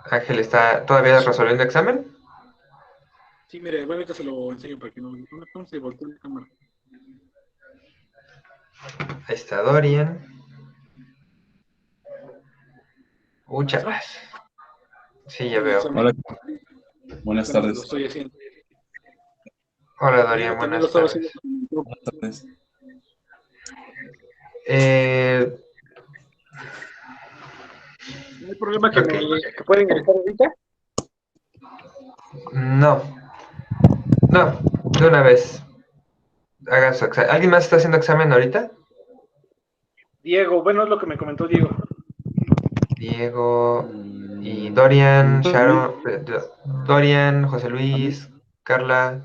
Ángel está todavía resolviendo examen. Sí, mire, bueno, ahorita se lo enseño para que no se voltee la cámara. Ahí está Dorian. Maestro, Chapas. Sí, ya un veo. examen. Hola, buenas Apenas lo tardes. estoy haciendo. Hola Mira, Dorian, también lo buenas estaba haciendo tardes. con mi grupo. Buenas tardes. Eh, No hay problema ok. que pueda ingresar ahorita. No, no, de una vez. Haga su examen. ¿Alguien más está haciendo examen ahorita? Diego, bueno, es lo que me comentó Diego. Diego y Dorian, A mí, Sharon, Dorian, José a mí, Luis, Carla.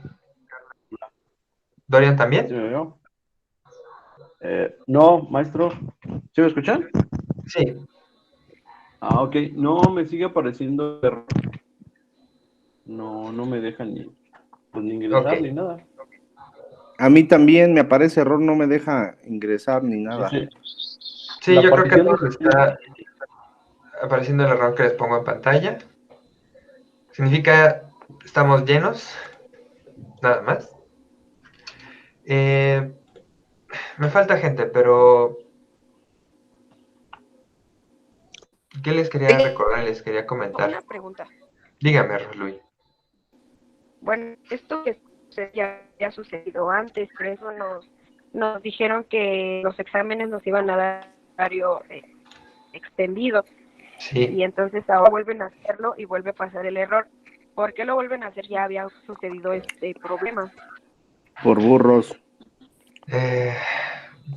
¿Dorian ¿sí también? me veo? No, maestro. ¿Sí me escuchan? Sí. Ah, ok. No, me sigue apareciendo error. No, no me dejan pues, ni Ok. ingresar ni nada. A mí también me aparece error, no me deja ingresar ni Sí, nada. sí. Sí, La yo creo que a partición de todos les está apareciendo el error que les pongo en pantalla. Significa estamos llenos, nada más. Eh, Me falta gente, pero ¿qué les quería recordar? Les quería comentar. Una pregunta. Dígame, Luis. Bueno, esto que ya ha sucedido antes, por eso nos dijeron que los exámenes nos iban a dar horario extendido y Sí. entonces ahora vuelven a hacerlo y vuelve a pasar el error. ¿Por qué lo vuelven a hacer? Ya había sucedido este problema. Por burros. Eh,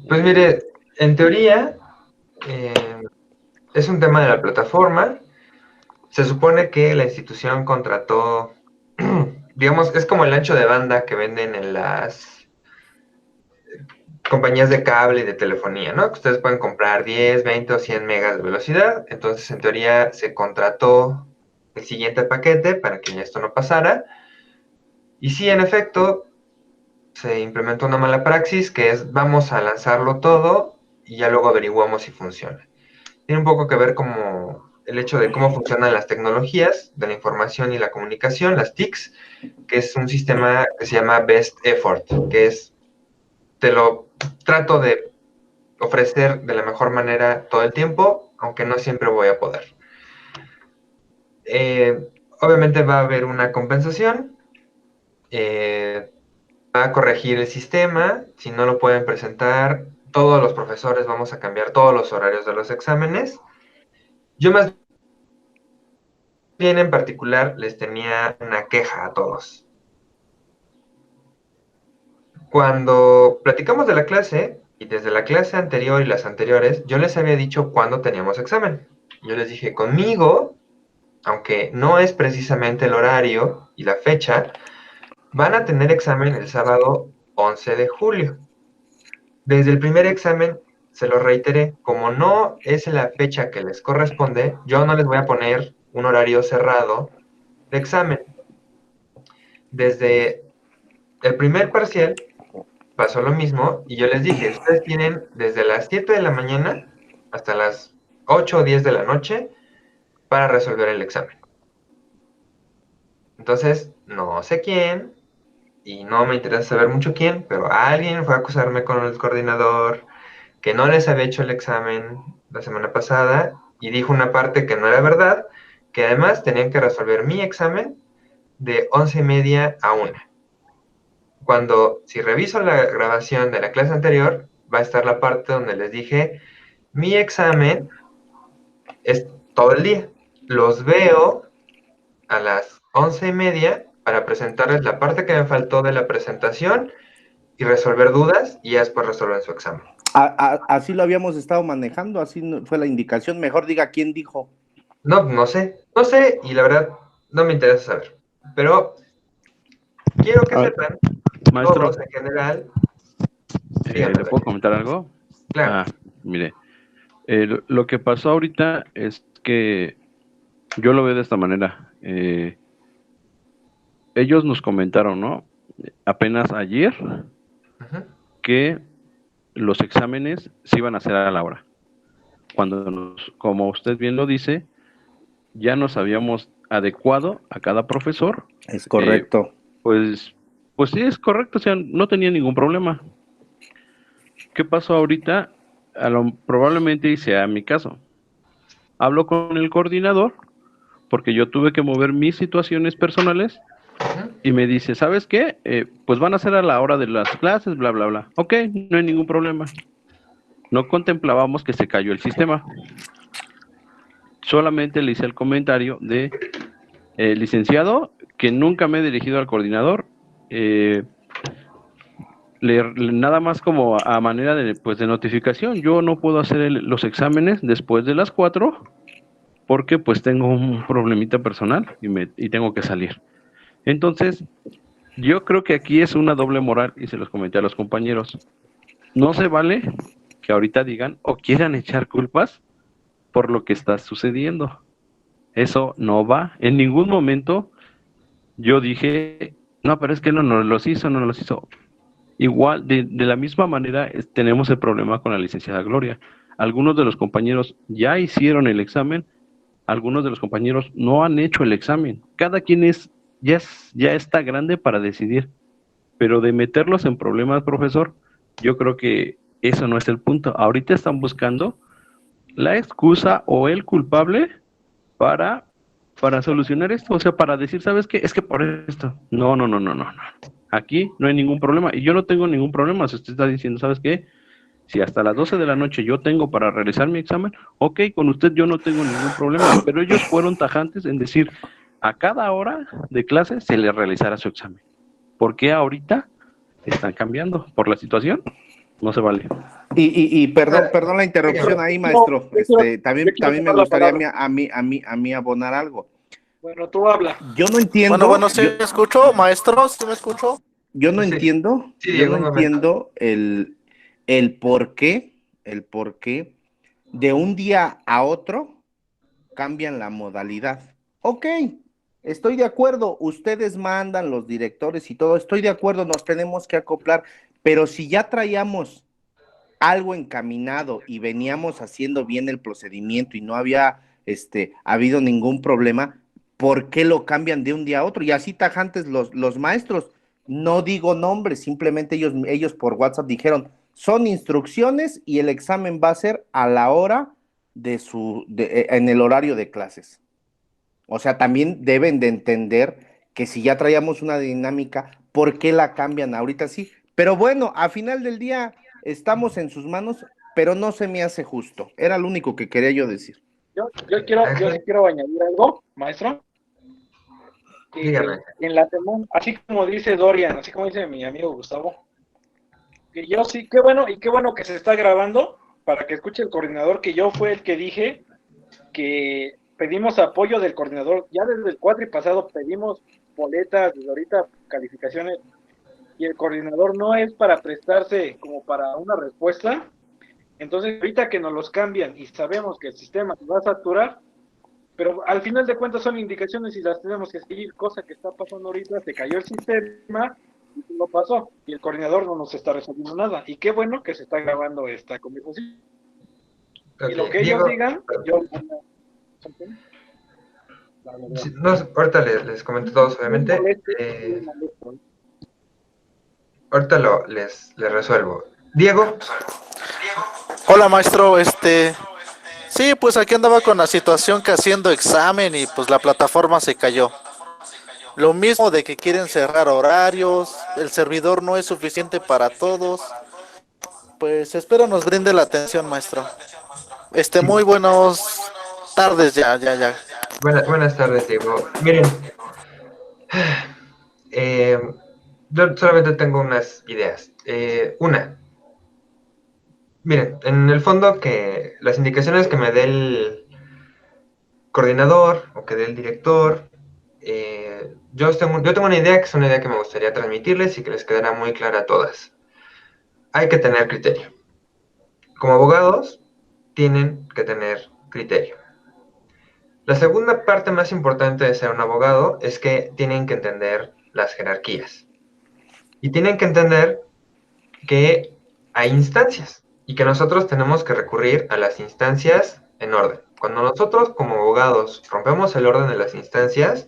pues mire, en teoría eh, es un tema de la plataforma. Se supone que la institución contrató, digamos, es como el ancho de banda que venden en las compañías de cable y de telefonía, ¿no? Que ustedes pueden comprar 10, 20 o 100 megas de velocidad. Entonces, en teoría, se contrató el siguiente paquete para que esto no pasara. Y sí, en efecto, se implementó una mala praxis que es vamos a lanzarlo todo y ya luego averiguamos si funciona. Tiene un poco que ver como el hecho de cómo funcionan las tecnologías de la información y la comunicación, las TICs, que es un sistema que se llama Best Effort, que es, te lo trato de ofrecer de la mejor manera todo el tiempo, aunque no siempre voy a poder. Obviamente va a haber una compensación, eh, va a corregir el sistema, si no lo pueden presentar, todos los profesores vamos a cambiar todos los horarios de los exámenes. Yo más bien en particular les tenía una queja a todos. Cuando platicamos de la clase, y desde la clase anterior y las anteriores, yo les había dicho cuándo teníamos examen. Yo les dije, conmigo, aunque no es precisamente el horario y la fecha, van a tener examen el sábado 11 de julio. Desde el primer examen, se lo reiteré, como no es la fecha que les corresponde, yo no les voy a poner un horario cerrado de examen. Desde el primer parcial pasó lo mismo y yo les dije, ustedes tienen desde las 7 de la mañana hasta las 8 o 10 de la noche para resolver el examen. Entonces, no sé quién, y no me interesa saber mucho quién, pero alguien fue a acusarme con el coordinador que no les había hecho el examen la semana pasada y dijo una parte que no era verdad, que además tenían que resolver mi examen de 11:30 a 1. Cuando, si reviso la grabación de la clase anterior, va a estar la parte donde les dije, mi examen es todo el día. Los veo a las 11:30 para presentarles la parte que me faltó de la presentación y resolver dudas y ya después resolver su examen. Así lo habíamos estado manejando, así fue la indicación. Mejor diga quién dijo. No, no sé y la verdad no me interesa saber. Pero quiero que A ver, sepan, maestro, todos en general, díganme, ¿le puedo comentar algo? claro, Ah, mire, lo que pasó ahorita es que yo lo veo de esta manera. Ellos nos comentaron, ¿no? Apenas ayer uh-huh, que los exámenes se iban a hacer a la hora. Cuando como usted bien lo dice, ya nos habíamos adecuado a cada profesor. Es correcto. Pues sí, es correcto, o sea, no tenía ningún problema. ¿Qué pasó ahorita? Probablemente y sea mi caso. Hablo con el coordinador porque yo tuve que mover mis situaciones personales y me dice, ¿sabes qué? Pues van a ser a la hora de las clases, bla, bla, bla. Ok, no hay ningún problema. No contemplábamos que se cayó el sistema. Solamente le hice el comentario de, licenciado, que nunca me he dirigido al coordinador, nada más como a manera de, pues, de notificación. Yo no puedo hacer los exámenes después de las 4 porque pues tengo un problemita personal y tengo que salir. Entonces, yo creo que aquí es una doble moral y se los comenté a los compañeros. No se vale que ahorita digan o quieran echar culpas por lo que está sucediendo. Eso no va. En ningún momento yo dije, no, pero es que no los hizo, no los hizo. Igual, de la misma manera, tenemos el problema con la licenciada Gloria. Algunos de los compañeros ya hicieron el examen, algunos de los compañeros no han hecho el examen. Cada quien ya está grande para decidir, pero de meterlos en problemas, profesor, yo creo que eso no es el punto. Ahorita están buscando la excusa o el culpable para solucionar esto, o sea, para decir, ¿sabes qué? Es que por esto. No. Aquí no hay ningún problema y yo no tengo ningún problema. Si usted está diciendo, ¿sabes qué? Si hasta las 12 de la noche yo tengo para realizar mi examen, ok, con usted yo no tengo ningún problema, pero ellos fueron tajantes en decir, a cada hora de clase se le realizará su examen. ¿Por qué ahorita están cambiando? ¿Por la situación? No se vale. Y perdón la interrupción ahí, maestro. También me gustaría a mí abonar algo. Bueno, tú habla. Yo no entiendo. Bueno, ¿sí me escucho, maestro? ¿Sí me escucho? Yo no entiendo, el por qué de un día a otro cambian la modalidad. Ok, estoy de acuerdo, ustedes mandan los directores y todo, estoy de acuerdo, nos tenemos que acoplar, pero si ya traíamos algo encaminado y veníamos haciendo bien el procedimiento y no había habido ningún problema, ¿por qué lo cambian de un día a otro? Y así tajantes los maestros, no digo nombres, simplemente ellos por WhatsApp dijeron, son instrucciones y el examen va a ser a la hora en el horario de clases. O sea, también deben de entender que si ya traíamos una dinámica, ¿por qué la cambian ahorita sí? Pero bueno, a final del día estamos en sus manos, pero no se me hace justo. Era lo único que quería yo decir. Yo quiero añadir algo, maestro. Dígame. En la semana, así como dice Dorian, así como dice mi amigo Gustavo, que yo sí, qué bueno que se está grabando para que escuche el coordinador, que yo fue el que dije que pedimos apoyo del coordinador, ya desde el cuatri pasado pedimos boletas, desde ahorita calificaciones, y el coordinador no es para prestarse como para una respuesta. Entonces ahorita que nos los cambian y sabemos que el sistema se va a saturar, pero al final de cuentas son indicaciones y las tenemos que seguir, cosa que está pasando ahorita, se cayó el sistema y no pasó, y el coordinador no nos está resolviendo nada, y qué bueno que se está grabando esta conversación. Okay. Y lo que ellos digan, yo... No, ahorita les comento todos, obviamente. Ahorita les resuelvo. Diego. Hola, maestro. Sí, pues aquí andaba con la situación que haciendo examen y pues la plataforma se cayó. Lo mismo de que quieren cerrar horarios, el servidor no es suficiente para todos. Pues espero nos brinde la atención, maestro. Muy buenas tardes ya. Buenas tardes, Diego. Miren, yo solamente tengo unas ideas. Miren, en el fondo que las indicaciones que me dé el coordinador o que dé el director, yo tengo una idea que es una idea que me gustaría transmitirles y que les quedará muy clara a todas. Hay que tener criterio. Como abogados, tienen que tener criterio. La segunda parte más importante de ser un abogado es que tienen que entender las jerarquías. Y tienen que entender que hay instancias y que nosotros tenemos que recurrir a las instancias en orden. Cuando nosotros como abogados rompemos el orden de las instancias,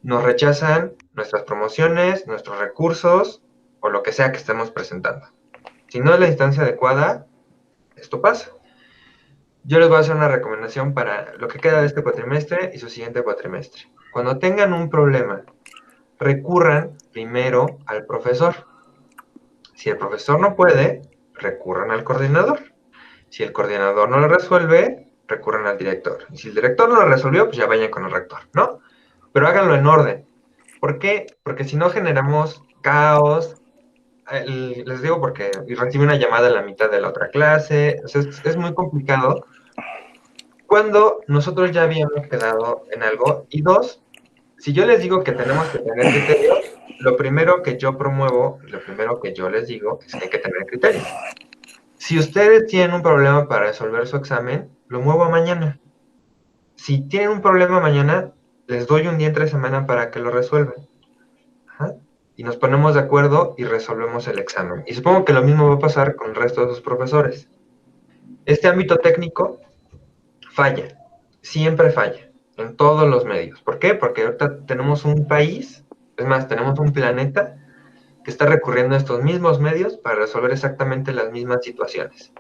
nos rechazan nuestras promociones, nuestros recursos o lo que sea que estemos presentando. Si no es la instancia adecuada, esto pasa. Yo les voy a hacer una recomendación para lo que queda de este cuatrimestre y su siguiente cuatrimestre. Cuando tengan un problema, recurran primero al profesor. Si el profesor no puede, recurran al coordinador. Si el coordinador no lo resuelve, recurran al director. Y si el director no lo resolvió, pues ya vayan con el rector, ¿no? Pero háganlo en orden. ¿Por qué? Porque si no generamos caos. Les digo porque recibí una llamada en la mitad de la otra clase. O sea, es muy complicado cuando nosotros ya habíamos quedado en algo. Y dos, si yo les digo que tenemos que tener criterio, lo primero que yo promuevo, lo primero que yo les digo es que hay que tener criterio. Si ustedes tienen un problema para resolver su examen, lo muevo a mañana. Si tienen un problema mañana, les doy un día entre semana para que lo resuelvan. Ajá. Y nos ponemos de acuerdo y resolvemos el examen. Y supongo que lo mismo va a pasar con el resto de sus profesores. Este ámbito técnico falla, siempre falla, en todos los medios. ¿Por qué? Porque ahorita tenemos un país, es más, tenemos un planeta que está recurriendo a estos mismos medios para resolver exactamente las mismas situaciones.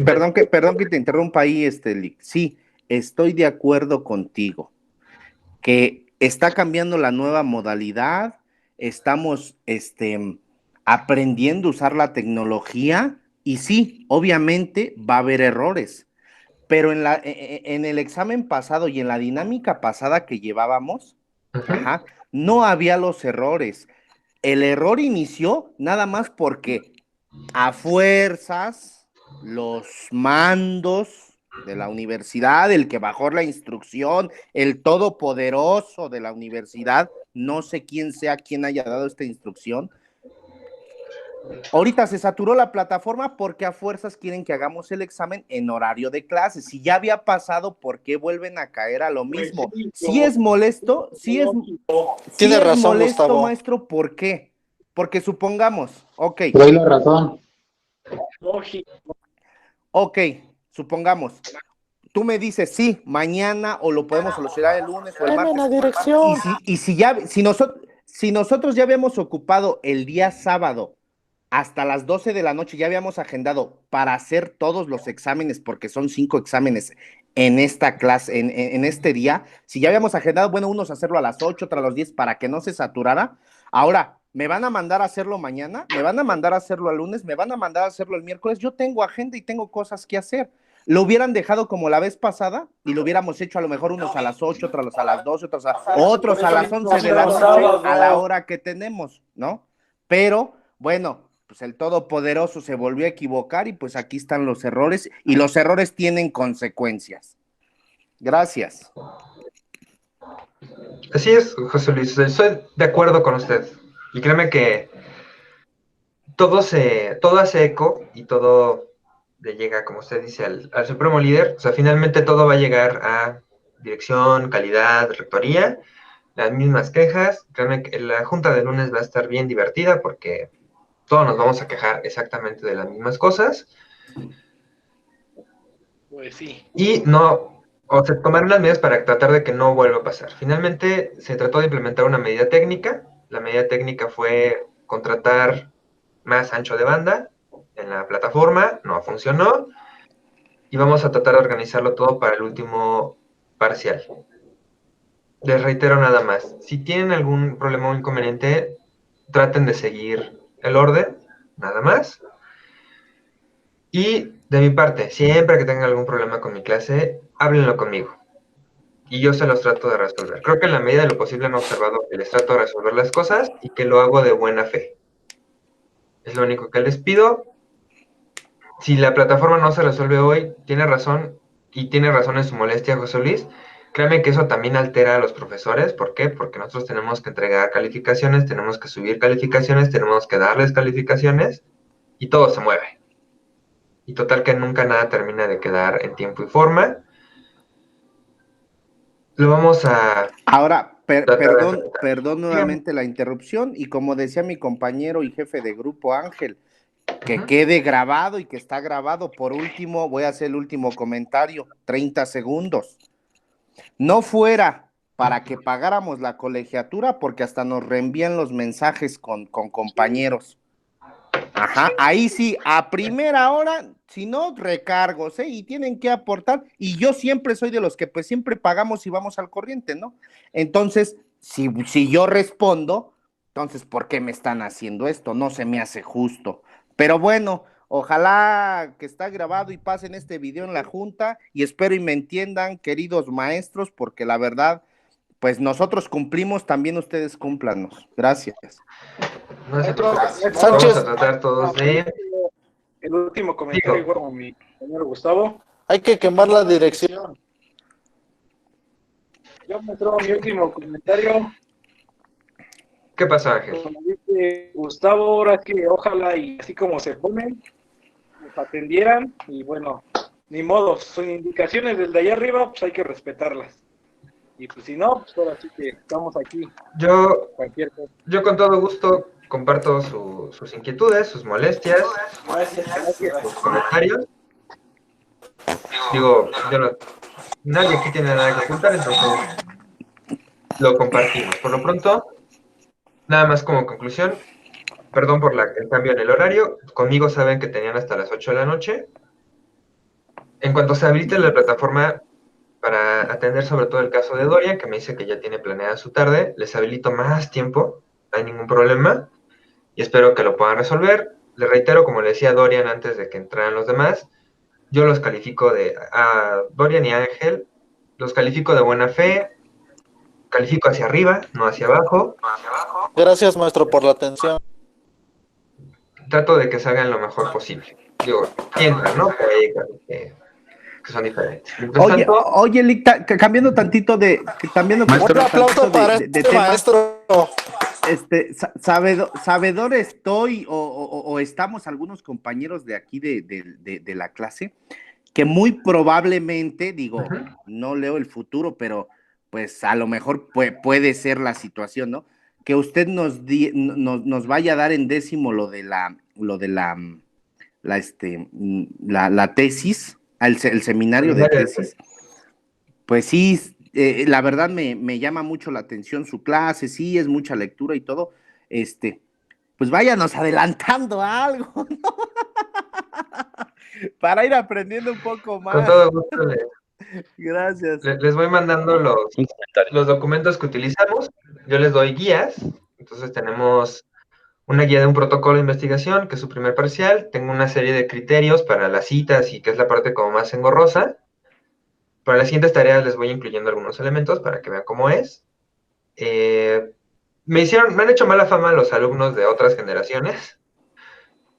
Perdón que te interrumpa ahí, Lick. Sí, estoy de acuerdo contigo, que está cambiando la nueva modalidad, estamos aprendiendo a usar la tecnología y sí, obviamente va a haber errores, pero en el examen pasado y en la dinámica pasada que llevábamos, ajá, no había los errores. El error inició nada más porque a fuerzas los mandos de la universidad, el que bajó la instrucción, el todopoderoso de la universidad, no sé quién sea quien haya dado esta instrucción. Ahorita se saturó la plataforma porque a fuerzas quieren que hagamos el examen en horario de clases. Si ya había pasado, ¿por qué vuelven a caer a lo mismo? Si es molesto, Tienes razón, molesto, Gustavo. maestro, ¿por qué? Porque supongamos, ok. Doy la razón. Ok, supongamos, tú me dices, sí, mañana o lo podemos solucionar el lunes o el Dame martes. la dirección. Si nosotros ya habíamos ocupado el día sábado hasta las 12 de la noche, ya habíamos agendado para hacer todos los exámenes, porque son 5 exámenes en esta clase, en este día, si ya habíamos agendado, bueno, unos hacerlo a las 8, otros a las 10 para que no se saturara, ahora, ¿me van a mandar a hacerlo mañana? ¿Me van a mandar a hacerlo el lunes? ¿Me van a mandar a hacerlo el miércoles? Yo tengo agenda y tengo cosas que hacer. Lo hubieran dejado como la vez pasada y lo hubiéramos hecho a lo mejor unos a las 8, otros a las 12, otros a las 11 de la noche, a la hora que tenemos, ¿no? Pero, bueno, pues el todopoderoso se volvió a equivocar y pues aquí están los errores y los errores tienen consecuencias. Gracias. Así es, José Luis, estoy de acuerdo con usted. Y créeme que todo hace eco y todo le llega, como usted dice, al supremo líder. O sea, finalmente todo va a llegar a dirección, calidad, rectoría, las mismas quejas. Créeme que la junta de lunes va a estar bien divertida porque todos nos vamos a quejar exactamente de las mismas cosas. Pues sí. Y no, o se tomaron las medidas para tratar de que no vuelva a pasar. Finalmente se trató de implementar una medida técnica. La medida técnica fue contratar más ancho de banda en la plataforma, no funcionó. Y vamos a tratar de organizarlo todo para el último parcial. Les reitero nada más, si tienen algún problema o inconveniente, traten de seguir el orden, nada más. Y de mi parte, siempre que tengan algún problema con mi clase, háblenlo conmigo. Y yo se los trato de resolver. Creo que en la medida de lo posible han observado que les trato de resolver las cosas y que lo hago de buena fe. Es lo único que les pido. Si la plataforma no se resuelve hoy, tiene razón, y tiene razón en su molestia, José Luis. Créame que eso también altera a los profesores. ¿Por qué? Porque nosotros tenemos que entregar calificaciones, tenemos que subir calificaciones, tenemos que darles calificaciones, y todo se mueve. Y total que nunca nada termina de quedar en tiempo y forma. Lo vamos a... Ahora, tratar de perdón enfrentar. nuevamente la interrupción y como decía mi compañero y jefe de grupo Ángel, Que quede grabado y que está grabado. Por último, voy a hacer el último comentario, 30 segundos. No fuera para que pagáramos la colegiatura, porque hasta nos reenvían los mensajes con compañeros. Ajá, ahí sí, a primera hora, si no, recargos, ¿eh? Y tienen que aportar, y yo siempre soy de los que pues siempre pagamos y vamos al corriente, ¿no? Entonces, si yo respondo, entonces, ¿por qué me están haciendo esto? No se me hace justo. Pero bueno, ojalá que está grabado y pasen este video en la junta, y espero y me entiendan, queridos maestros, porque la verdad, pues nosotros cumplimos, también ustedes cúmplanos. Gracias. No se Maestro, preocupe. maestro, Vamos a tratar todos de... el último comentario, Digo, como mi compañero Gustavo. Hay que quemar la dirección. Yo, maestro, mi último comentario, ¿qué pasó, Ángel? como dice Gustavo, ahora que ojalá y así como se ponen, nos atendieran, y bueno, ni modo, son indicaciones desde allá arriba, pues hay que respetarlas. Y pues si no, pues ahora sí que estamos aquí, Yo, cualquier cosa. yo con todo gusto comparto sus inquietudes, sus molestias, Gracias. sus comentarios. Digo, nadie aquí tiene nada que ocultar, entonces lo compartimos. Por lo pronto, nada más como conclusión, perdón por el cambio en el horario. Conmigo saben que tenían hasta las 8 de la noche. En cuanto se habilite la plataforma para atender sobre todo el caso de Doria, que me dice que ya tiene planeada su tarde, les habilito más tiempo, no hay ningún problema, y espero que lo puedan resolver. Les reitero, como le decía a Dorian antes de que entraran los demás, yo los califico a Dorian y Ángel, los califico de buena fe, califico hacia arriba, no hacia abajo. Gracias, maestro, por la atención. Trato de que salgan lo mejor posible. Digo, entran, ¿no? Por ahí que son diferentes. Mientras Oye, tanto, oye, Lick, cambiando tantito de, Un aplauso para este tema, maestro. sabedor estoy, o estamos algunos compañeros de aquí de la clase, que muy probablemente, digo, no leo el futuro, pero pues a lo mejor puede ser la situación, ¿no? Que usted nos vaya a dar en décimo lo de la tesis, el seminario de tesis. Pues sí, la verdad me llama mucho la atención su clase, sí, es mucha lectura y todo, pues váyanos adelantando algo, ¿no? Para ir aprendiendo un poco más. Con todo gusto Gracias. les voy mandando los documentos que utilizamos. Yo les doy guías. Entonces tenemos una guía de un protocolo de investigación, que es su primer parcial. Tengo una serie de criterios para las citas y que es la parte como más engorrosa. Para las siguientes tareas les voy incluyendo algunos elementos para que vean cómo es. Me han hecho mala fama los alumnos de otras generaciones,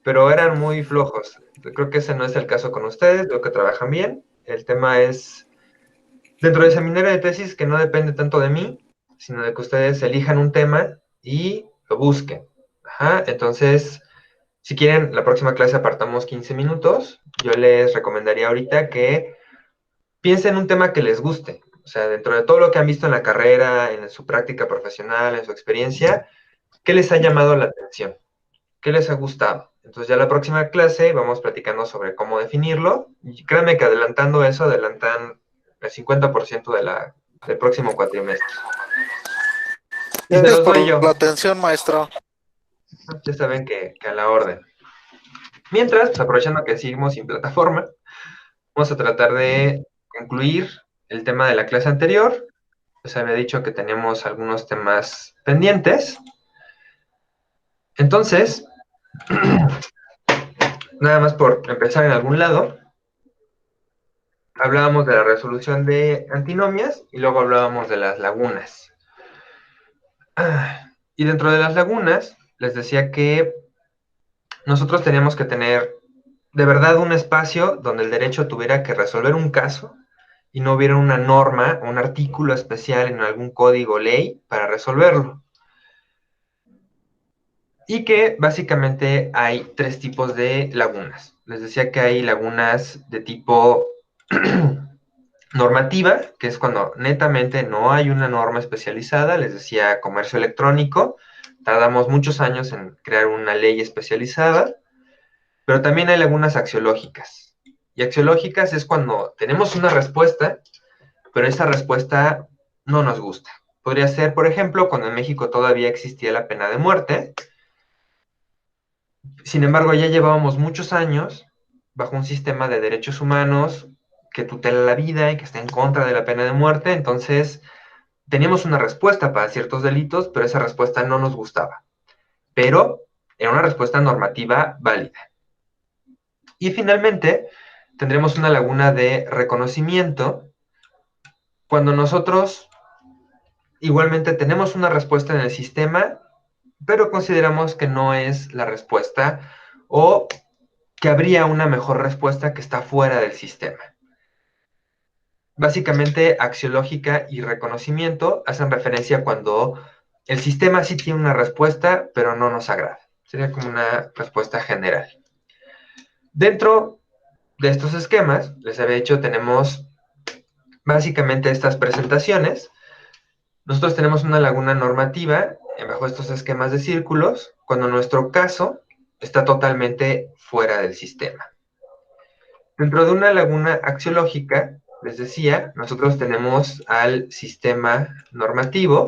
pero eran muy flojos. Creo que ese no es el caso con ustedes, veo que trabajan bien. El tema es, dentro del seminario de tesis, que no depende tanto de mí, sino de que ustedes elijan un tema y lo busquen. Ajá, entonces, si quieren, la próxima clase apartamos 15 minutos. Yo les recomendaría ahorita que piensen en un tema que les guste. O sea, dentro de todo lo que han visto en la carrera, en su práctica profesional, en su experiencia, ¿qué les ha llamado la atención? ¿Qué les ha gustado? Entonces ya la próxima clase vamos platicando sobre cómo definirlo. Y créanme que adelantando eso, adelantan el 50% del próximo cuatrimestre. Y se Gracias los por doy yo. la atención, maestro. Ya saben que a la orden. Mientras, pues, aprovechando que seguimos sin plataforma, vamos a tratar de concluir el tema de la clase anterior. Les había dicho que teníamos algunos temas pendientes. Entonces, nada más por empezar en algún lado, hablábamos de la resolución de antinomias y luego hablábamos de las lagunas. Y dentro de las lagunas, les decía que nosotros teníamos que tener de verdad un espacio donde el derecho tuviera que resolver un caso y no hubiera una norma o un artículo especial en algún código o ley para resolverlo. Y que básicamente hay tres tipos de lagunas. Les decía que hay lagunas de tipo normativa, que es cuando netamente no hay una norma especializada. Les decía comercio electrónico, tardamos muchos años en crear una ley especializada. pero también hay lagunas axiológicas. Y axiológicas es cuando tenemos una respuesta, pero esa respuesta no nos gusta. Podría ser, por ejemplo, cuando en México todavía existía la pena de muerte. Sin embargo, ya llevábamos muchos años bajo un sistema de derechos humanos que tutela la vida y que está en contra de la pena de muerte. Entonces, teníamos una respuesta para ciertos delitos, pero esa respuesta no nos gustaba. Pero era una respuesta normativa válida. Y finalmente, tendremos una laguna de reconocimiento cuando nosotros igualmente tenemos una respuesta en el sistema, pero consideramos que no es la respuesta o que habría una mejor respuesta que está fuera del sistema. Básicamente, axiológica y reconocimiento hacen referencia cuando el sistema sí tiene una respuesta, pero no nos agrada. Sería como una respuesta general. Dentro de estos esquemas, les había dicho, tenemos básicamente estas presentaciones. Nosotros tenemos una laguna normativa bajo estos esquemas de círculos, cuando nuestro caso está totalmente fuera del sistema. Dentro de una laguna axiológica, les decía, nosotros tenemos al sistema normativo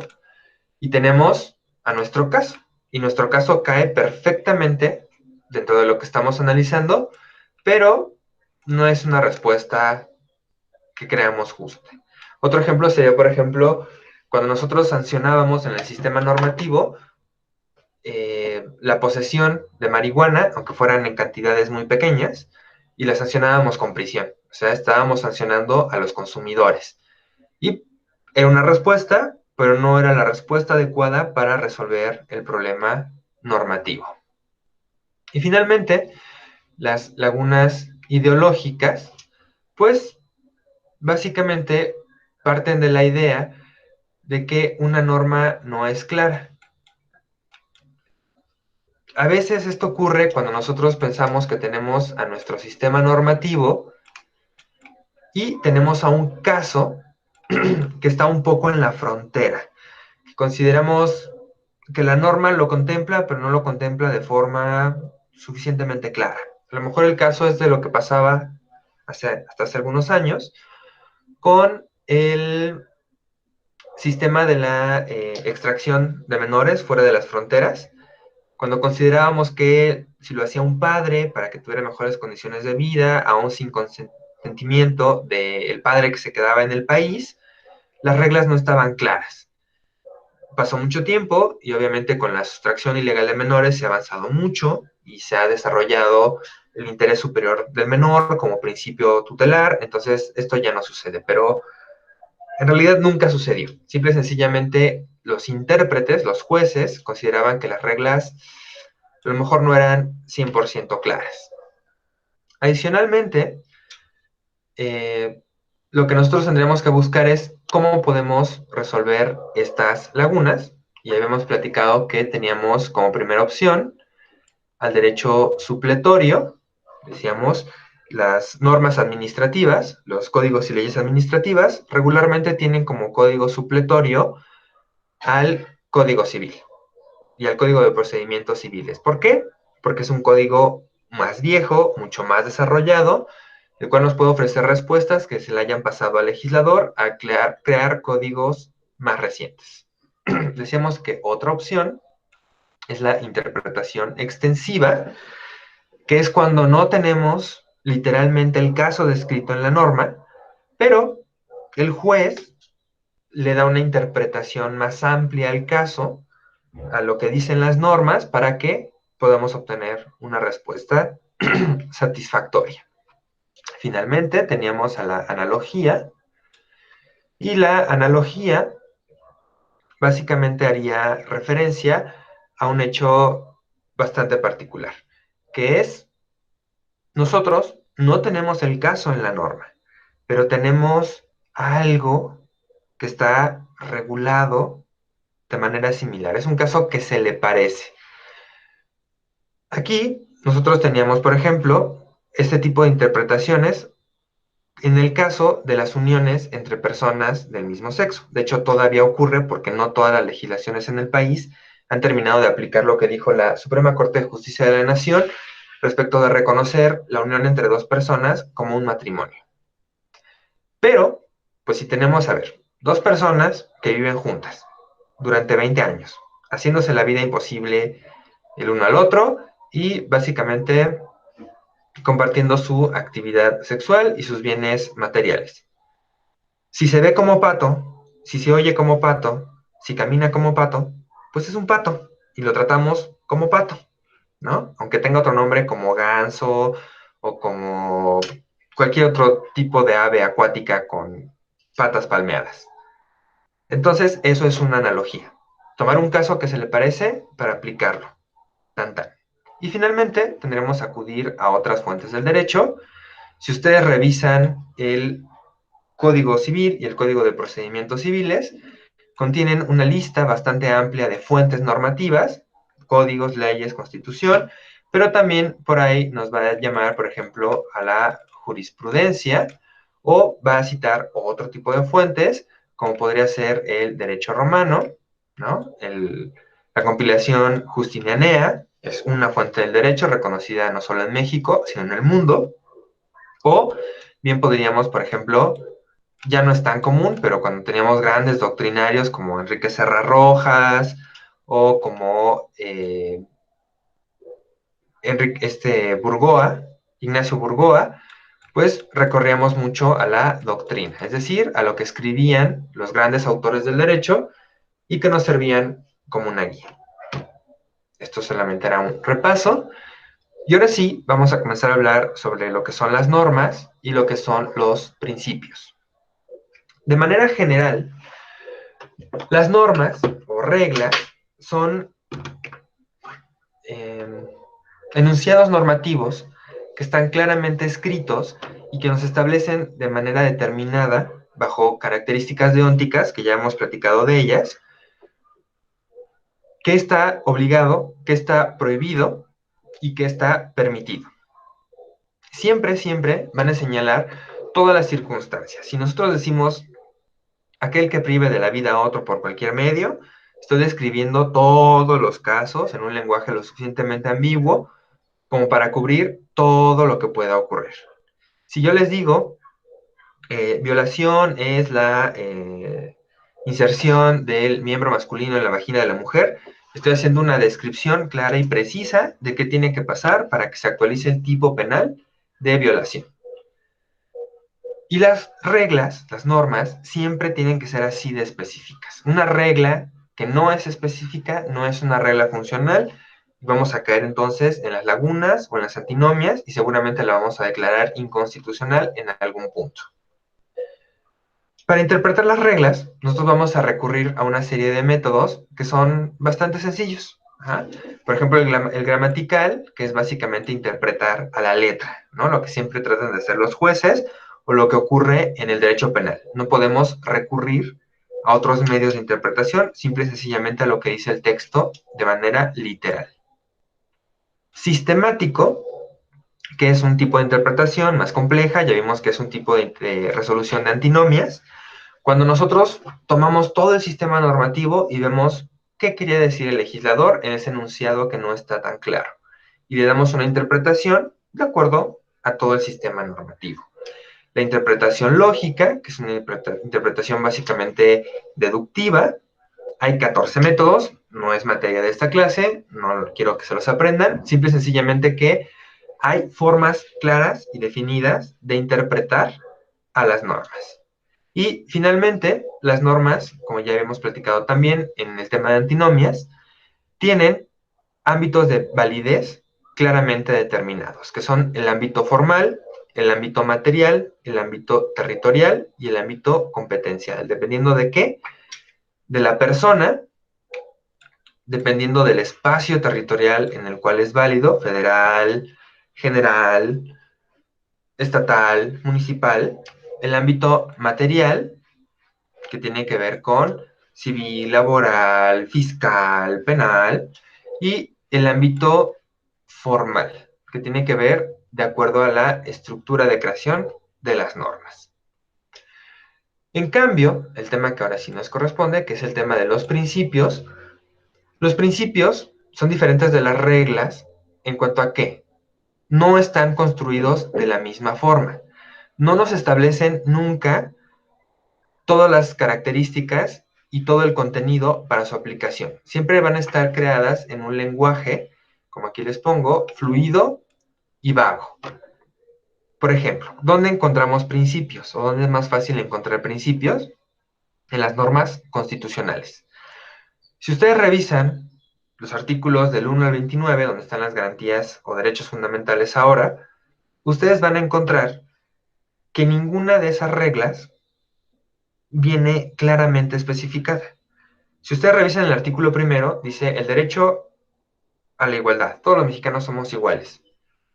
y tenemos a nuestro caso. Y nuestro caso cae perfectamente dentro de lo que estamos analizando, pero no es una respuesta que creamos justa. Otro ejemplo sería, por ejemplo, cuando nosotros sancionábamos en el sistema normativo la posesión de marihuana, aunque fueran en cantidades muy pequeñas, y la sancionábamos con prisión. O sea, estábamos sancionando a los consumidores. Y era una respuesta, pero no era la respuesta adecuada para resolver el problema normativo. Y finalmente, las lagunas ideológicas, pues básicamente parten de la idea de que una norma no es clara. A veces esto ocurre cuando nosotros pensamos que tenemos a nuestro sistema normativo y tenemos a un caso que está un poco en la frontera. Consideramos que la norma lo contempla, pero no lo contempla de forma suficientemente clara. A lo mejor el caso es de lo que pasaba hasta hace algunos años con el sistema de la extracción de menores fuera de las fronteras, cuando considerábamos que si lo hacía un padre para que tuviera mejores condiciones de vida, aún sin consentimiento del padre que se quedaba en el país, las reglas no estaban claras. Pasó mucho tiempo y obviamente con la sustracción ilegal de menores se ha avanzado mucho y se ha desarrollado el interés superior del menor como principio tutelar, entonces esto ya no sucede, pero en realidad nunca sucedió. Simple y sencillamente los intérpretes, los jueces, consideraban que las reglas a lo mejor no eran 100% claras. Adicionalmente, lo que nosotros tendríamos que buscar es cómo podemos resolver estas lagunas. Y habíamos platicado que teníamos como primera opción al derecho supletorio, decíamos, las normas administrativas, los códigos y leyes administrativas, regularmente tienen como código supletorio al Código Civil y al Código de Procedimientos Civiles. ¿Por qué? Porque es un código más viejo, mucho más desarrollado, el cual nos puede ofrecer respuestas que se le hayan pasado al legislador a crear códigos más recientes. Decíamos que otra opción es la interpretación extensiva, que es cuando no tenemos literalmente el caso descrito en la norma, pero el juez le da una interpretación más amplia al caso, a lo que dicen las normas, para que podamos obtener una respuesta satisfactoria. Finalmente, teníamos a la analogía, y la analogía básicamente haría referencia a un hecho bastante particular, que es, nosotros no tenemos el caso en la norma, pero tenemos algo que está regulado de manera similar. Es un caso que se le parece. Aquí nosotros teníamos, por ejemplo, este tipo de interpretaciones en el caso de las uniones entre personas del mismo sexo. De hecho, todavía ocurre porque no todas las legislaciones en el país han terminado de aplicar lo que dijo la Suprema Corte de Justicia de la Nación respecto de reconocer la unión entre dos personas como un matrimonio. Pero, pues si tenemos, a ver, dos personas que viven juntas durante 20 años, haciéndose la vida imposible el uno al otro y básicamente compartiendo su actividad sexual y sus bienes materiales. Si se ve como pato, si se oye como pato, si camina como pato, pues es un pato y lo tratamos como pato, ¿no? Aunque tenga otro nombre como ganso o como cualquier otro tipo de ave acuática con patas palmeadas. Entonces, eso es una analogía. Tomar un caso que se le parece para aplicarlo. Tan, tan. Y finalmente, tendremos que acudir a otras fuentes del derecho. Si ustedes revisan el Código Civil y el Código de Procedimientos Civiles, contienen una lista bastante amplia de fuentes normativas, códigos, leyes, constitución, pero también por ahí nos va a llamar, por ejemplo, a la jurisprudencia o va a citar otro tipo de fuentes, como podría ser el derecho romano, ¿no? La compilación Justinianea es una fuente del derecho reconocida no solo en México, sino en el mundo, o bien podríamos, por ejemplo, ya no es tan común, pero cuando teníamos grandes doctrinarios como Enrique Serra Rojas o como Burgoa, Ignacio Burgoa, pues recorríamos mucho a la doctrina, es decir, a lo que escribían los grandes autores del derecho y que nos servían como una guía. Esto solamente era un repaso. Y ahora sí, vamos a comenzar a hablar sobre lo que son las normas y lo que son los principios. De manera general, las normas o reglas son enunciados normativos que están claramente escritos y que nos establecen de manera determinada, bajo características deónticas, que ya hemos platicado de ellas, qué está obligado, qué está prohibido y qué está permitido. Siempre, siempre van a señalar todas las circunstancias. Si nosotros decimos aquel que prive de la vida a otro por cualquier medio, estoy describiendo todos los casos en un lenguaje lo suficientemente ambiguo como para cubrir todo lo que pueda ocurrir. Si yo les digo, violación es la inserción del miembro masculino en la vagina de la mujer, estoy haciendo una descripción clara y precisa de qué tiene que pasar para que se actualice el tipo penal de violación. Y las reglas, las normas, siempre tienen que ser así de específicas. Una regla que no es específica no es una regla funcional. Vamos a caer entonces en las lagunas o en las antinomias y seguramente la vamos a declarar inconstitucional en algún punto. Para interpretar las reglas, nosotros vamos a recurrir a una serie de métodos que son bastante sencillos. Ajá. Por ejemplo, el gramatical, que es básicamente interpretar a la letra, ¿no? Lo que siempre tratan de hacer los jueces o lo que ocurre en el derecho penal. No podemos recurrir a otros medios de interpretación, simple y sencillamente a lo que dice el texto de manera literal. Sistemático, que es un tipo de interpretación más compleja, ya vimos que es un tipo de resolución de antinomias. Cuando nosotros tomamos todo el sistema normativo y vemos qué quería decir el legislador en ese enunciado que no está tan claro, y le damos una interpretación de acuerdo a todo el sistema normativo. La interpretación lógica, que es una interpretación básicamente deductiva. Hay 14 métodos, no es materia de esta clase, no quiero que se los aprendan, simple y sencillamente que hay formas claras y definidas de interpretar a las normas. Y finalmente, las normas, como ya habíamos platicado también en el tema de antinomias, tienen ámbitos de validez claramente determinados, que son el ámbito formal, el ámbito material, el ámbito territorial y el ámbito competencial. Dependiendo de qué, de la persona, dependiendo del espacio territorial en el cual es válido, federal, general, estatal, municipal, el ámbito material, que tiene que ver con civil, laboral, fiscal, penal, y el ámbito formal, que tiene que ver de acuerdo a la estructura de creación de las normas. En cambio, el tema que ahora sí nos corresponde, que es el tema de los principios son diferentes de las reglas en cuanto a qué. no están construidos de la misma forma. No nos establecen nunca todas las características y todo el contenido para su aplicación. Siempre van a estar creadas en un lenguaje, como aquí les pongo, fluido y vago. Por ejemplo, ¿dónde encontramos principios? ¿O dónde es más fácil encontrar principios? En las normas constitucionales. Si ustedes revisan los artículos del 1 al 29, donde están las garantías o derechos fundamentales ahora, ustedes van a encontrar que ninguna de esas reglas viene claramente especificada. Si ustedes revisan el artículo primero, dice el derecho a la igualdad. Todos los mexicanos somos iguales.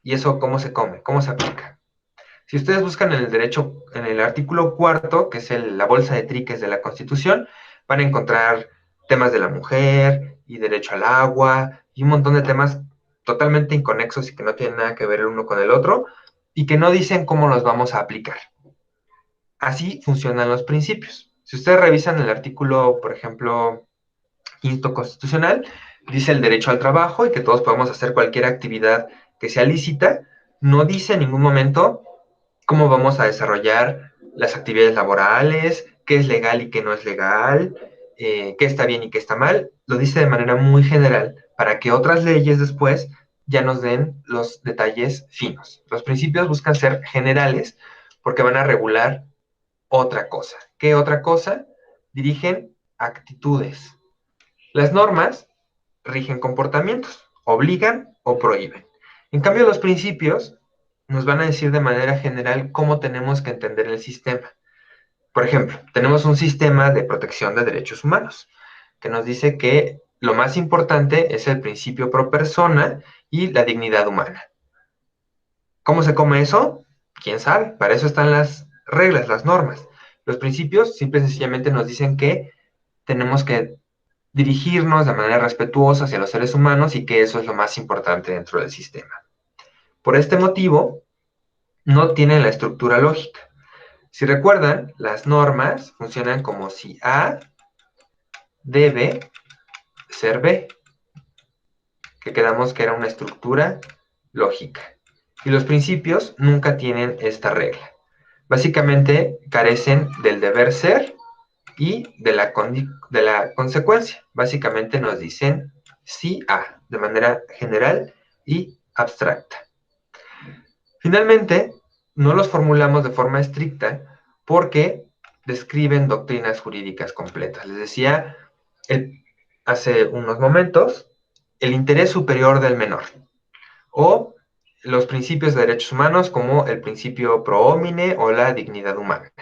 ¿Y eso cómo se come? ¿Cómo se aplica? Si ustedes buscan en el derecho, en el artículo cuarto, que es la bolsa de triques de la Constitución, van a encontrar temas de la mujer y derecho al agua y un montón de temas totalmente inconexos y que no tienen nada que ver el uno con el otro y que no dicen cómo los vamos a aplicar. Así funcionan los principios. Si ustedes revisan el artículo, por ejemplo, quinto constitucional, dice el derecho al trabajo y que todos podemos hacer cualquier actividad que sea lícita. No dice en ningún momento cómo vamos a desarrollar las actividades laborales, qué es legal y qué no es legal, qué está bien y qué está mal. Lo dice de manera muy general para que otras leyes después ya nos den los detalles finos. Los principios buscan ser generales porque van a regular otra cosa. ¿Qué otra cosa? Dirigen actitudes. Las normas rigen comportamientos, obligan o prohíben. En cambio, los principios nos van a decir de manera general cómo tenemos que entender el sistema. Por ejemplo, tenemos un sistema de protección de derechos humanos que nos dice que lo más importante es el principio pro persona y la dignidad humana. ¿Cómo se come eso? ¿Quién sabe? Para eso están las reglas, las normas. Los principios simple y sencillamente nos dicen que tenemos que dirigirnos de manera respetuosa hacia los seres humanos y que eso es lo más importante dentro del sistema. Por este motivo, no tienen la estructura lógica. Si recuerdan, las normas funcionan como si A debe ser B, que quedamos que era una estructura lógica. Y los principios nunca tienen esta regla. Básicamente carecen del deber ser y de la consecuencia. Básicamente nos dicen sí a, de manera general y abstracta. Finalmente, no los formulamos de forma estricta porque describen doctrinas jurídicas completas. Les decía hace unos momentos, el interés superior del menor, o los principios de derechos humanos como el principio pro homine o la dignidad humana.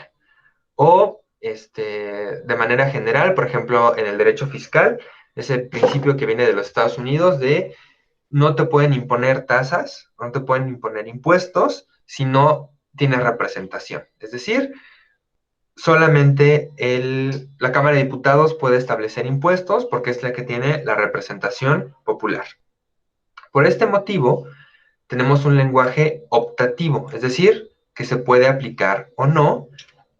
O de manera general, por ejemplo, en el derecho fiscal, ese principio que viene de los Estados Unidos de no te pueden imponer tasas, no te pueden imponer impuestos si no tienes representación. Es decir, solamente la Cámara de Diputados puede establecer impuestos porque es la que tiene la representación popular. Por este motivo, tenemos un lenguaje optativo, es decir, que se puede aplicar o no,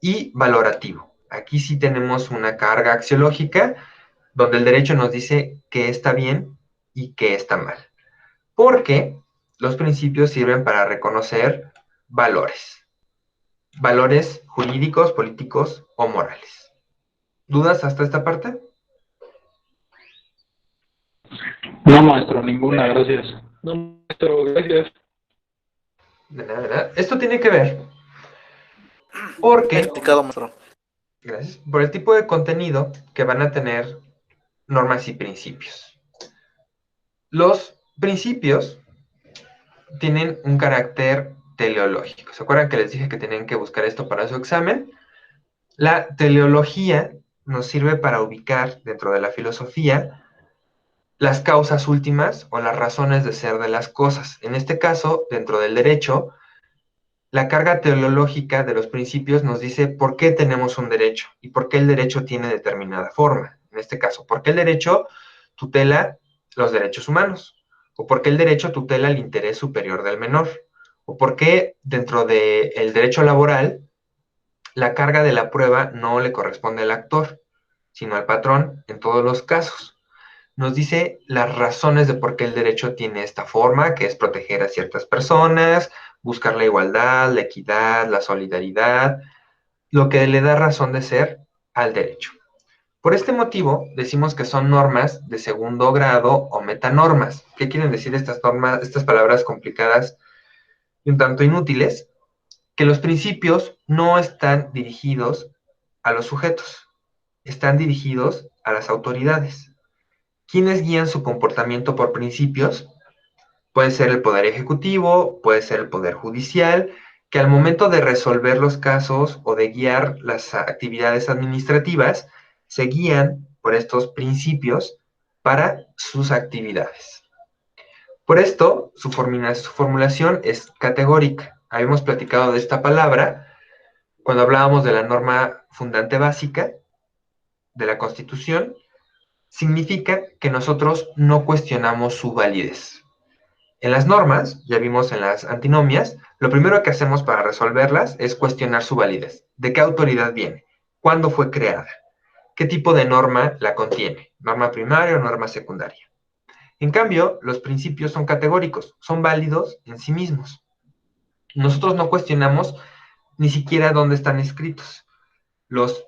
y valorativo. Aquí sí tenemos una carga axiológica donde el derecho nos dice qué está bien y qué está mal. Porque los principios sirven para reconocer valores. Valores jurídicos, políticos o morales. ¿Dudas hasta esta parte? No, maestro, ninguna, gracias. No, maestro, gracias. De nada, de nada. Esto tiene que ver porque, Explicado, maestro. gracias, por el tipo de contenido que van a tener normas y principios. Los principios tienen un carácter teleológico. ¿Se acuerdan que les dije que tenían que buscar esto para su examen? La teleología nos sirve para ubicar dentro de la filosofía las causas últimas o las razones de ser de las cosas. En este caso, dentro del derecho, la carga teleológica de los principios nos dice por qué tenemos un derecho y por qué el derecho tiene determinada forma. En este caso, por qué el derecho tutela los derechos humanos, o por qué el derecho tutela el interés superior del menor, o por qué dentro del derecho laboral la carga de la prueba no le corresponde al actor, sino al patrón en todos los casos. nos dice las razones de por qué el derecho tiene esta forma, que es proteger a ciertas personas, buscar la igualdad, la equidad, la solidaridad, lo que le da razón de ser al derecho. Por este motivo, decimos que son normas de segundo grado o metanormas. ¿Qué quieren decir estas normas, estas palabras complicadas y un tanto inútiles? Que los principios no están dirigidos a los sujetos, están dirigidos a las autoridades. ¿Quiénes guían su comportamiento por principios? Puede ser el Poder Ejecutivo, puede ser el Poder Judicial, que al momento de resolver los casos o de guiar las actividades administrativas, se guían por estos principios para sus actividades. Por esto, su formulación es categórica. Habíamos platicado de esta palabra cuando hablábamos de la norma fundante básica de la Constitución. Significa que nosotros no cuestionamos su validez. En las normas, ya vimos en las antinomias, lo primero que hacemos para resolverlas es cuestionar su validez. ¿De qué autoridad viene? ¿Cuándo fue creada? ¿Qué tipo de norma la contiene? ¿Norma primaria o norma secundaria? En cambio, los principios son categóricos, son válidos en sí mismos. Nosotros no cuestionamos ni siquiera dónde están escritos. Los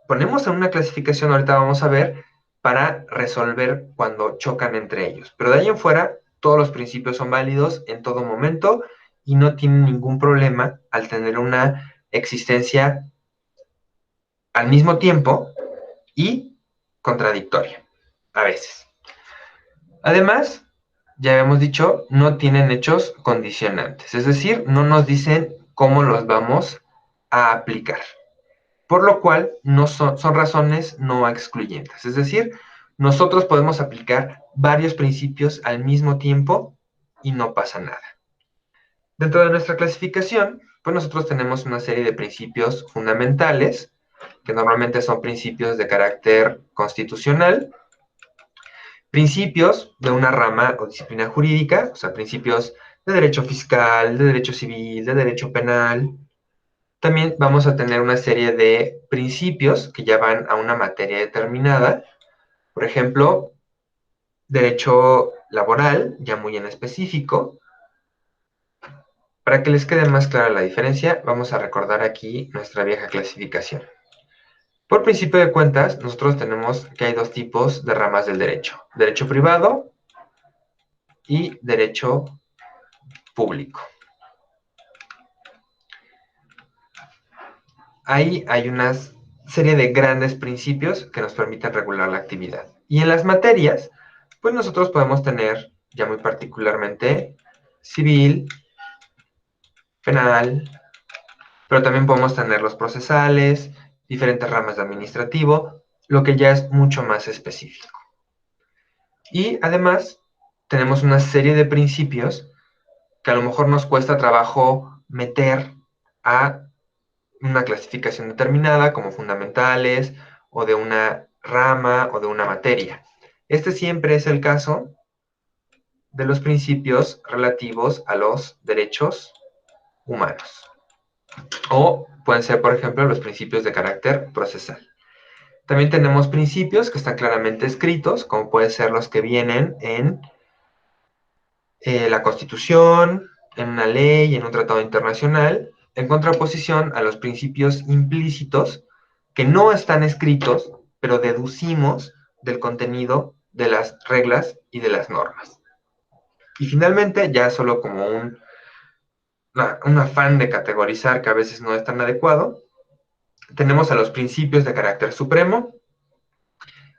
ponemos en una clasificación, ahorita vamos a ver, para resolver cuando chocan entre ellos. Pero de ahí en fuera, todos los principios son válidos en todo momento y no tienen ningún problema al tener una existencia al mismo tiempo y contradictoria, a veces. Además, ya habíamos dicho, no tienen hechos condicionantes, es decir, no nos dicen cómo los vamos a aplicar. Por lo cual no son razones no excluyentes. Es decir, nosotros podemos aplicar varios principios al mismo tiempo y no pasa nada. Dentro de nuestra clasificación, pues nosotros tenemos una serie de principios fundamentales, que normalmente son principios de carácter constitucional, principios de una rama o disciplina jurídica, o sea, principios de derecho fiscal, de derecho civil, de derecho penal. También vamos a tener una serie de principios que ya van a una materia determinada. Por ejemplo, derecho laboral, ya muy en específico. Para que les quede más clara la diferencia, vamos a recordar aquí nuestra vieja clasificación. Por principio de cuentas, nosotros tenemos que hay dos tipos de ramas del derecho. Derecho privado y derecho público. Ahí hay una serie de grandes principios que nos permiten regular la actividad. Y en las materias, pues nosotros podemos tener ya muy particularmente civil, penal, pero también podemos tener los procesales, diferentes ramas de administrativo, lo que ya es mucho más específico. Y además tenemos una serie de principios que a lo mejor nos cuesta trabajo meter a una clasificación determinada como fundamentales o de una rama o de una materia. Este siempre es el caso de los principios relativos a los derechos humanos. O pueden ser, por ejemplo, los principios de carácter procesal. También tenemos principios que están claramente escritos, como pueden ser los que vienen en la Constitución, en una ley, en un tratado internacional, en contraposición a los principios implícitos que no están escritos, pero deducimos del contenido de las reglas y de las normas. Y finalmente, ya solo como un afán de categorizar que a veces no es tan adecuado, tenemos a los principios de carácter supremo,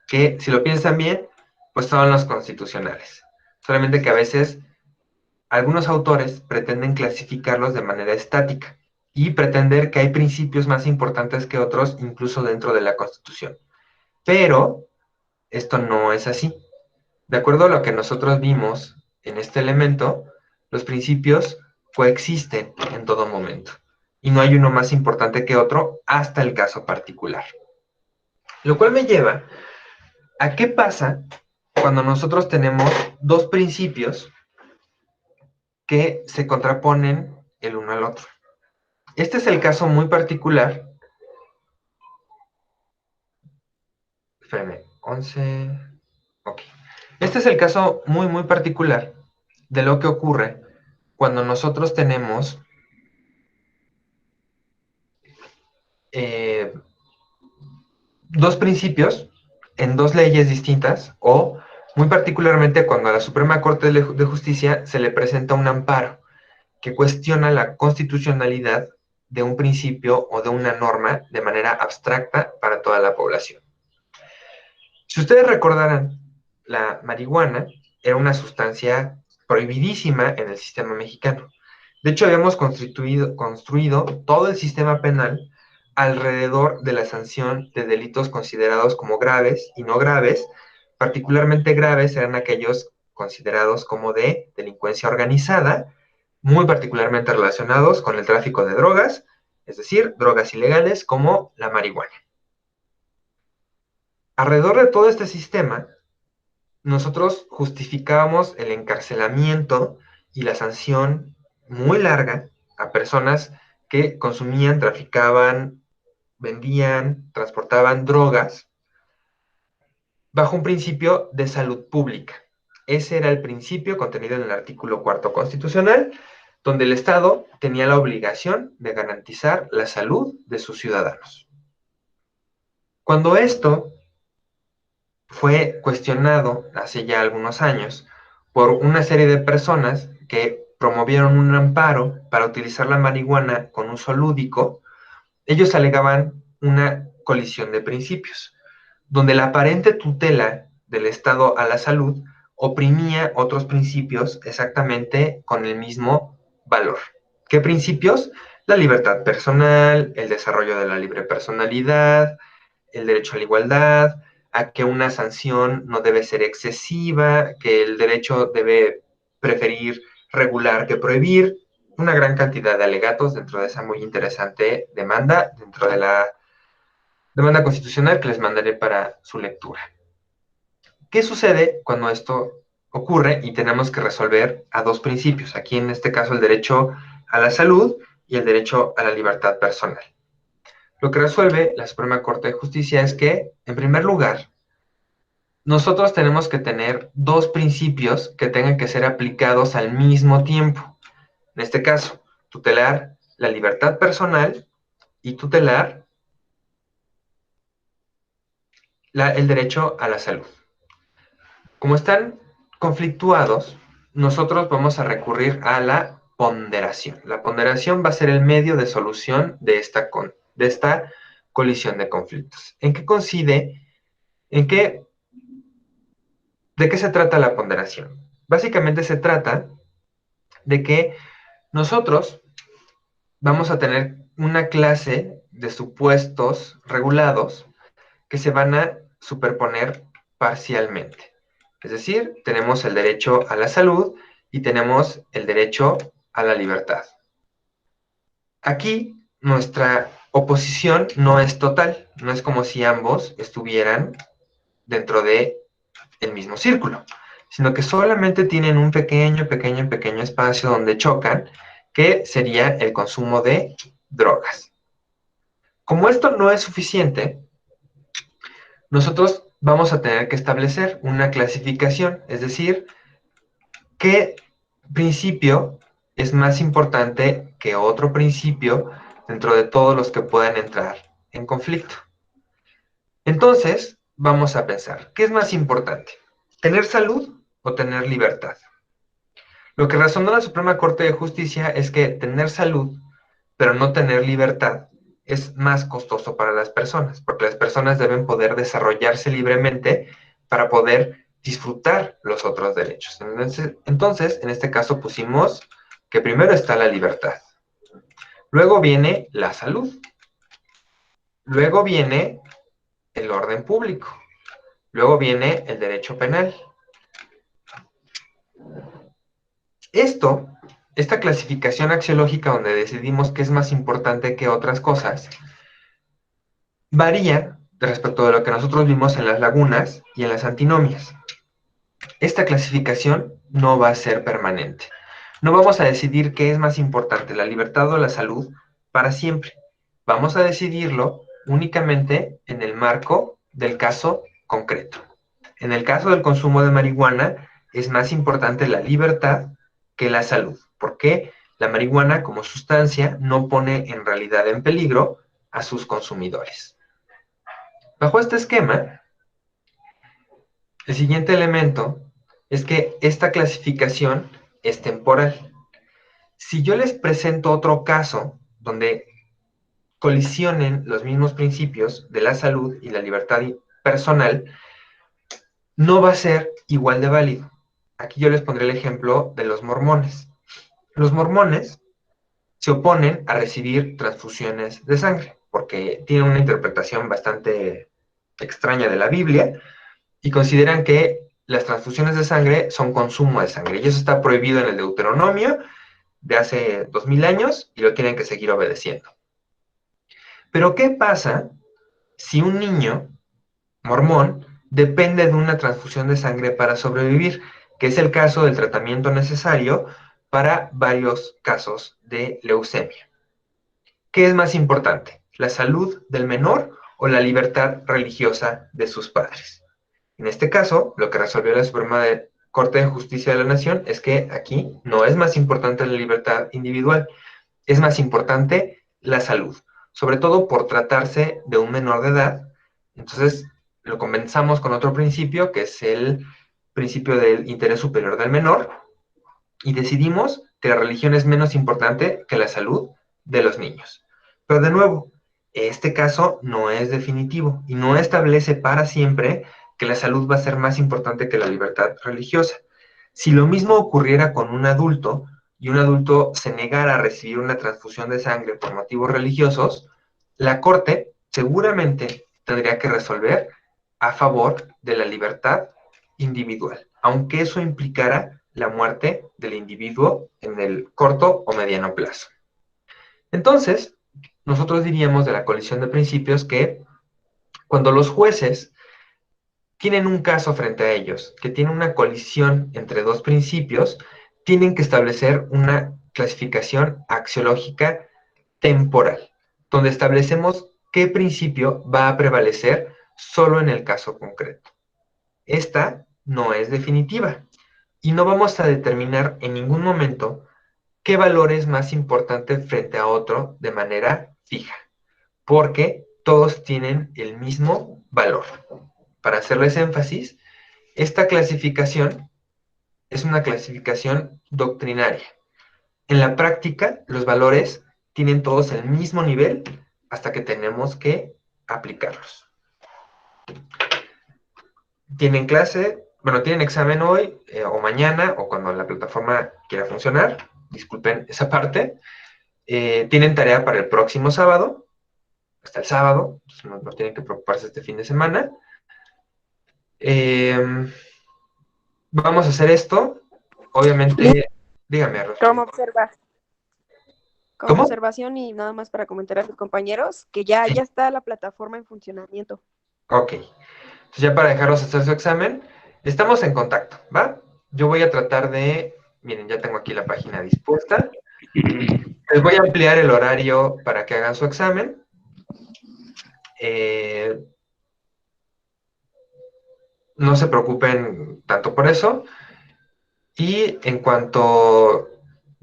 que si lo piensan bien, pues son los constitucionales. Solamente que a veces algunos autores pretenden clasificarlos de manera estática y pretender que hay principios más importantes que otros, incluso dentro de la Constitución. Pero esto no es así. De acuerdo a lo que nosotros vimos en este elemento, los principios coexisten en todo momento y no hay uno más importante que otro hasta el caso particular. Lo cual me lleva a qué pasa cuando nosotros tenemos dos principios que se contraponen el uno al otro. Este es el caso muy particular. Espérame, 11. Ok. Este es el caso muy, muy particular de lo que ocurre cuando nosotros tenemos dos principios en dos leyes distintas, o muy particularmente cuando a la Suprema Corte de Justicia se le presenta un amparo que cuestiona la constitucionalidad de un principio o de una norma de manera abstracta para toda la población. Si ustedes recordarán, la marihuana era una sustancia prohibidísima en el sistema mexicano. De hecho, habíamos construido todo el sistema penal alrededor de la sanción de delitos considerados como graves y no graves. Particularmente graves eran aquellos considerados como de delincuencia organizada, muy particularmente relacionados con el tráfico de drogas, es decir, drogas ilegales como la marihuana. Alrededor de todo este sistema, nosotros justificábamos el encarcelamiento y la sanción muy larga a personas que consumían, traficaban, vendían, transportaban drogas bajo un principio de salud pública. Ese era el principio contenido en el artículo 4 constitucional, donde el Estado tenía la obligación de garantizar la salud de sus ciudadanos. Cuando esto fue cuestionado hace ya algunos años por una serie de personas que promovieron un amparo para utilizar la marihuana con uso lúdico, ellos alegaban una colisión de principios, donde la aparente tutela del Estado a la salud oprimía otros principios exactamente con el mismo valor. ¿Qué principios? La libertad personal, el desarrollo de la libre personalidad, el derecho a la igualdad, a que una sanción no debe ser excesiva, que el derecho debe preferir regular que prohibir, una gran cantidad de alegatos dentro de esa muy interesante demanda, dentro de la demanda constitucional que les mandaré para su lectura. ¿Qué sucede cuando esto ocurre y tenemos que resolver a dos principios? Aquí en este caso el derecho a la salud y el derecho a la libertad personal. Lo que resuelve la Suprema Corte de Justicia es que, en primer lugar, nosotros tenemos que tener dos principios que tengan que ser aplicados al mismo tiempo. En este caso, tutelar la libertad personal y tutelar el derecho a la salud. Como están conflictuados, nosotros vamos a recurrir a la ponderación. La ponderación va a ser el medio de solución de esta colisión de conflictos. ¿En qué consiste? ¿De qué se trata la ponderación? Básicamente se trata de que nosotros vamos a tener una clase de supuestos regulados que se van a superponer parcialmente. Es decir, tenemos el derecho a la salud y tenemos el derecho a la libertad. Aquí nuestra oposición no es total, no es como si ambos estuvieran dentro de el mismo círculo, sino que solamente tienen un pequeño espacio donde chocan, que sería el consumo de drogas. Como esto no es suficiente, nosotros vamos a tener que establecer una clasificación, es decir, qué principio es más importante que otro principio dentro de todos los que puedan entrar en conflicto. Entonces, vamos a pensar, ¿qué es más importante? ¿Tener salud o tener libertad? Lo que razonó la Suprema Corte de Justicia es que tener salud, pero no tener libertad, es más costoso para las personas, porque las personas deben poder desarrollarse libremente para poder disfrutar los otros derechos. Entonces, en este caso pusimos que primero está la libertad, luego viene la salud, luego viene el orden público, luego viene el derecho penal. Esta clasificación axiológica donde decidimos qué es más importante que otras cosas, varía respecto de lo que nosotros vimos en las lagunas y en las antinomias. Esta clasificación no va a ser permanente. No vamos a decidir qué es más importante, la libertad o la salud, para siempre. Vamos a decidirlo únicamente en el marco del caso concreto. En el caso del consumo de marihuana, es más importante la libertad que la salud. ¿Por qué? La marihuana como sustancia no pone en realidad en peligro a sus consumidores. Bajo este esquema, el siguiente elemento es que esta clasificación es temporal. Si yo les presento otro caso donde colisionen los mismos principios de la salud y la libertad personal, no va a ser igual de válido. Aquí yo les pondré el ejemplo de los mormones. Los mormones se oponen a recibir transfusiones de sangre porque tienen una interpretación bastante extraña de la Biblia y consideran que las transfusiones de sangre son consumo de sangre y eso está prohibido en el Deuteronomio de hace 2000 años y lo tienen que seguir obedeciendo. Pero ¿qué pasa si un niño mormón depende de una transfusión de sangre para sobrevivir, que es el caso del tratamiento necesario para varios casos de leucemia? ¿Qué es más importante, la salud del menor o la libertad religiosa de sus padres? En este caso, lo que resolvió la Suprema Corte de Justicia de la Nación es que aquí no es más importante la libertad individual, es más importante la salud, sobre todo por tratarse de un menor de edad. Entonces, lo compensamos con otro principio, que es el principio del interés superior del menor, y decidimos que la religión es menos importante que la salud de los niños. Pero de nuevo, este caso no es definitivo y no establece para siempre que la salud va a ser más importante que la libertad religiosa. Si lo mismo ocurriera con un adulto y un adulto se negara a recibir una transfusión de sangre por motivos religiosos, la Corte seguramente tendría que resolver a favor de la libertad individual, aunque eso implicara la muerte del individuo en el corto o mediano plazo. Entonces, nosotros diríamos de la colisión de principios que cuando los jueces tienen un caso frente a ellos, que tiene una colisión entre dos principios, tienen que establecer una clasificación axiológica temporal, donde establecemos qué principio va a prevalecer solo en el caso concreto. Esta no es definitiva y no vamos a determinar en ningún momento qué valor es más importante frente a otro de manera fija, porque todos tienen el mismo valor. Para hacerles énfasis, esta clasificación es una clasificación doctrinaria. En la práctica, los valores tienen todos el mismo nivel hasta que tenemos que aplicarlos. Tienen clase, bueno, tienen examen hoy o mañana o cuando la plataforma quiera funcionar. Disculpen esa parte. Tienen tarea para el próximo sábado, hasta el sábado, entonces no tienen que preocuparse este fin de semana. Vamos a hacer esto. Obviamente, dígame, Rosy. ¿Cómo observas? Como ¿Cómo? observación y nada más para comentar a tus compañeros que ya está la plataforma en funcionamiento. Ok. Entonces ya para dejarlos hacer su examen, estamos en contacto, ¿va? Yo voy a tratar de, miren, ya tengo aquí la página dispuesta. Les voy a ampliar el horario para que hagan su examen. No se preocupen tanto por eso. Y en cuanto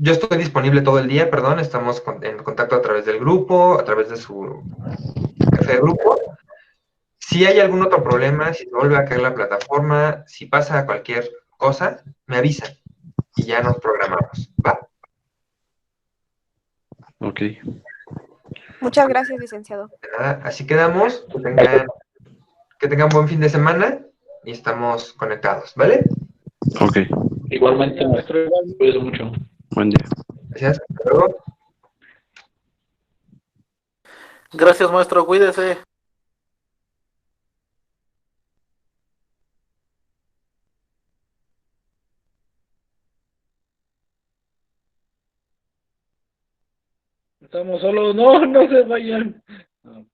yo estoy disponible todo el día, perdón, estamos en contacto a través del grupo, a través de su café de grupo. Si hay algún otro problema, si se vuelve a caer la plataforma, si pasa cualquier cosa, me avisan y ya nos programamos. ¿Va? Ok. Muchas gracias, licenciado. Nada, así quedamos. Que tengan buen fin de semana y estamos conectados, ¿vale? Ok. Igualmente, maestro, cuídese mucho. Buen día. Gracias. Hasta luego. Gracias, maestro, cuídese. Estamos solos, no, no se vayan. No.